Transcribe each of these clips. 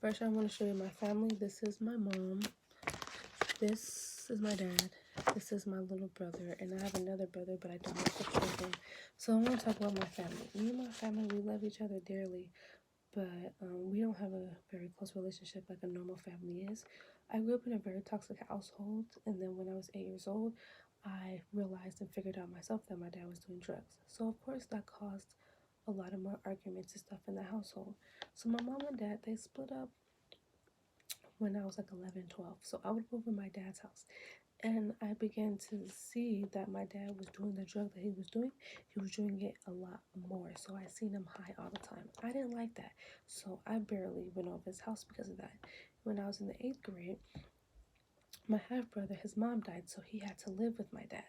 First, I want to show you my family. This is my mom. This is my dad. This is my little brother. And I have another brother, but I don't have the children. So I want to talk about my family. Me and my family, we love each other dearly. But we don't have a very close relationship like a normal family is. I grew up in a very toxic household. And then when I was 8 years old, I realized and figured out myself that my dad was doing drugs. So, of course, that caused a lot of more arguments and stuff in the household. So my mom and dad, they split up when I was like 11, 12. So I would go over my dad's house. And I began to see that my dad was doing the drug that he was doing. He was doing it a lot more. So I seen him high all the time. I didn't like that. So I barely went over his house because of that. When I was in the 8th grade, my half brother, his mom died, so he had to live with my dad.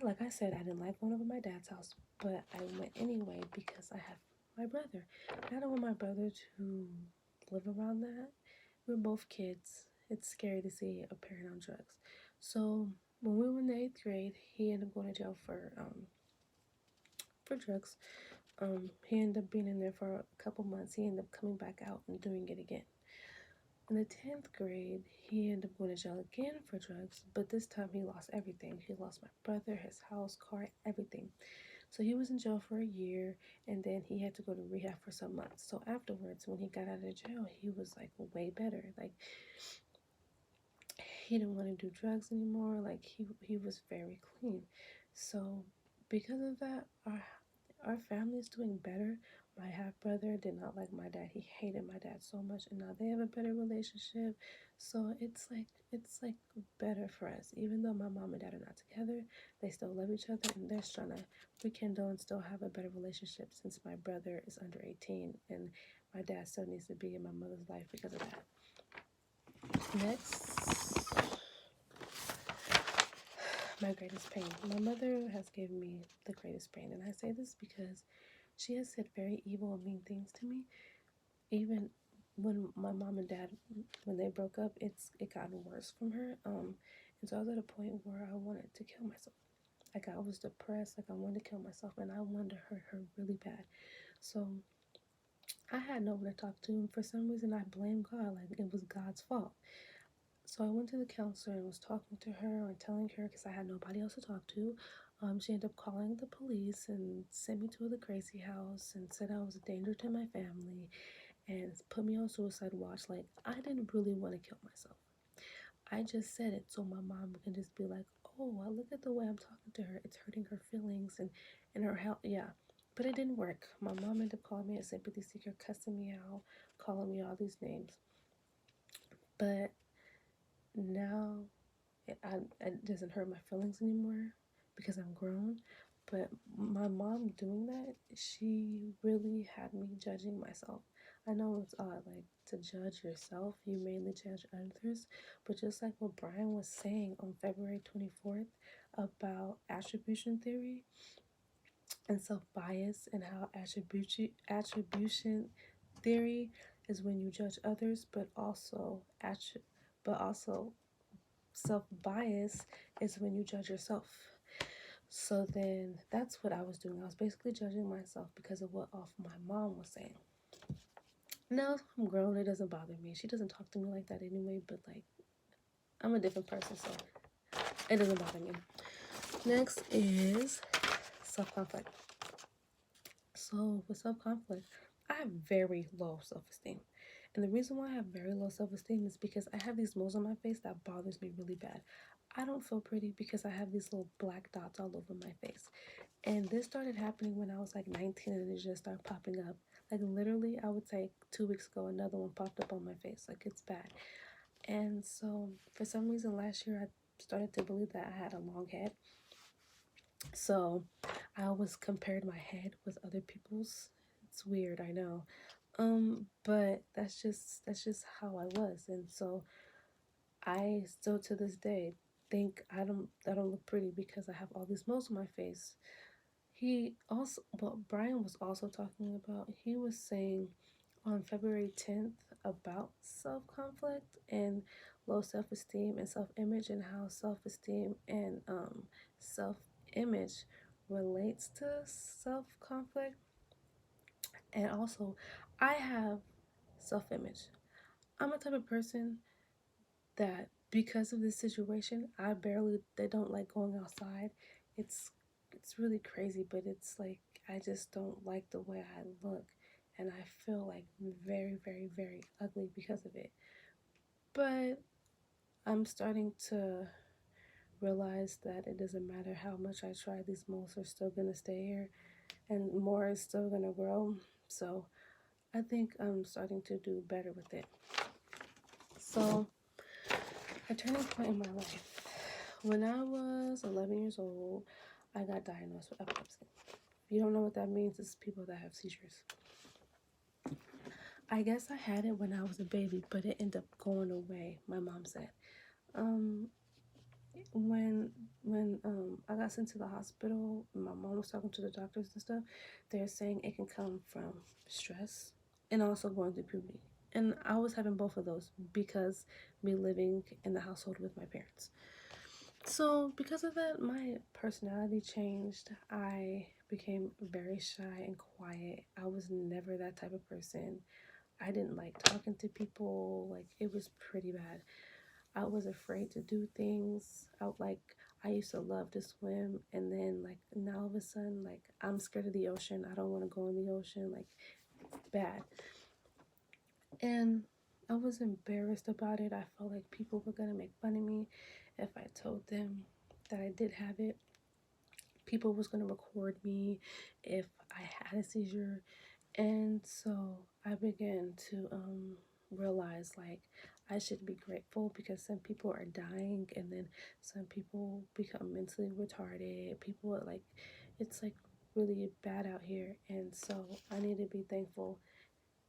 Like I said, I didn't like going over my dad's house, but I went anyway because I have my brother. I don't want my brother to live around that. We're both kids. It's scary to see a parent on drugs. So when we were in the 8th grade, he ended up going to jail for drugs. He ended up being in there for a couple months. He ended up coming back out and doing it again. In the 10th grade, he ended up going to jail again for drugs, but this time he lost everything. He lost my brother, his house, car, everything. So he was in jail for a year, and then he had to go to rehab for some months. So afterwards, when he got out of jail, he was like way better. Like he didn't want to do drugs anymore. Like he was very clean. So because of that, our family is doing better. My half brother did not like my dad. He hated my dad so much, and now they have a better relationship. So it's like better for us. Even though my mom and dad are not together, they still love each other, and they're trying to rekindle and still have a better relationship. Since my brother is under 18, and my dad still needs to be in my mother's life because of that. Next, my greatest pain. My mother has given me the greatest pain, and I say this because she has said very evil and mean things to me. Even when my mom and dad, when they broke up, it gotten worse from her. And so I was at a point where I wanted to kill myself. Like I was depressed, like I wanted to kill myself, and I wanted to hurt her really bad. So I had no one to talk to, and for some reason I blamed God, like it was God's fault. So I went to the counselor and was talking to her and telling her because I had nobody else to talk to. She ended up calling the police and sent me to the crazy house and said I was a danger to my family and put me on suicide watch. Like, I didn't really want to kill myself. I just said it so my mom can just be like, oh, I look at the way I'm talking to her. It's hurting her feelings and her health. Yeah. But it didn't work. My mom ended up calling me a sympathy seeker, cussing me out, calling me all these names. But now it doesn't hurt my feelings anymore because I'm grown. But my mom doing that, she really had me judging myself. I know it's odd, like to judge yourself, you mainly judge others. But just like what Brian was saying on February 24th about attribution theory and self bias, and how attribution theory is when you judge others, but also self bias is when you judge yourself. So then that's what I was doing. I was basically judging myself because of what off my mom was saying. Now I'm grown, it doesn't bother me. She doesn't talk to me like that anyway, but like I'm a different person, so it doesn't bother me. Next is self conflict. So with self conflict, I have very low self esteem. And the reason why I have very low self esteem is because I have these moles on my face that bothers me really bad. I don't feel pretty because I have these little black dots all over my face. And this started happening when I was like 19 and it just started popping up. Like literally, I would say 2 weeks ago, another one popped up on my face. Like it's bad. And so for some reason last year, I started to believe that I had a long head. So I always compared my head with other people's. It's weird, I know. But that's just how I was. And so I still to this day think I don't look pretty because I have all these moles on my face. He also, what Brian was also talking about, he was saying on February 10th about self conflict and low self esteem and self image, and how self esteem and self image relates to self conflict. And also, I have self-image. I'm a type of person that because of this situation, they don't like going outside. It's it's really crazy, but it's like I just don't like the way I look, and I feel like very, very, very ugly because of it. But I'm starting to realize that it doesn't matter how much I try, these moles are still gonna stay here, and more is still gonna grow. So I think I'm starting to do better with it. So a turning point in my life. When I was 11 years old, I got diagnosed with epilepsy. If you don't know what that means, it's people that have seizures. I guess I had it when I was a baby, but it ended up going away, my mom said. Um, when I got sent to the hospital, my mom was talking to the doctors and stuff. They're saying it can come from stress and also going through puberty. And I was having both of those because me living in the household with my parents. So because of that, my personality changed. I became very shy and quiet. I was never that type of person. I didn't like talking to people. Like, it was pretty bad. I was afraid to do things. I used to love to swim, and then like now all of a sudden, like, I'm scared of the ocean. I don't want to go in the ocean. Like, bad. And I was embarrassed about it. I felt like people were gonna make fun of me if I told them that I did have it. People was gonna record me if I had a seizure. And so I began to realize, like, I should be grateful because some people are dying, and then some people become mentally retarded. People are like, it's like really bad out here, and so I need to be thankful.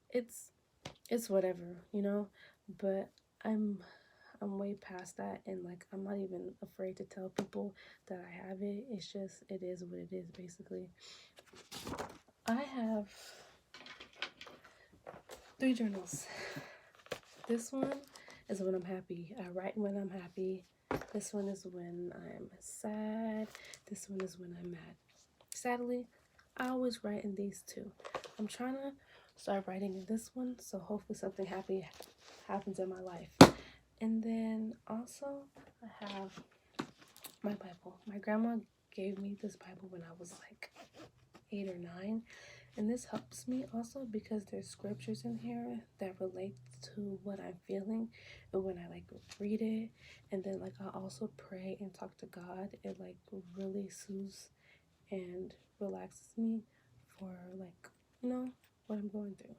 It's it's whatever, you know, but I'm I'm way past that, and like I'm not even afraid to tell people that I have it. It's just it is what it is, basically. I have 3 journals. This one is when I'm happy. I write when I'm happy. This one is when I'm sad. This one is when I'm mad. Sadly, I always write in these two. I'm trying to start writing in this one, so hopefully something happy happens in my life. And then also, I have my Bible. My grandma gave me this Bible when I was like 8 or 9, and this helps me also because there's scriptures in here that relate to what I'm feeling, and when I like read it, and then like I also pray and talk to God, it like really soothes and relaxes me for like, you know, what I'm going through.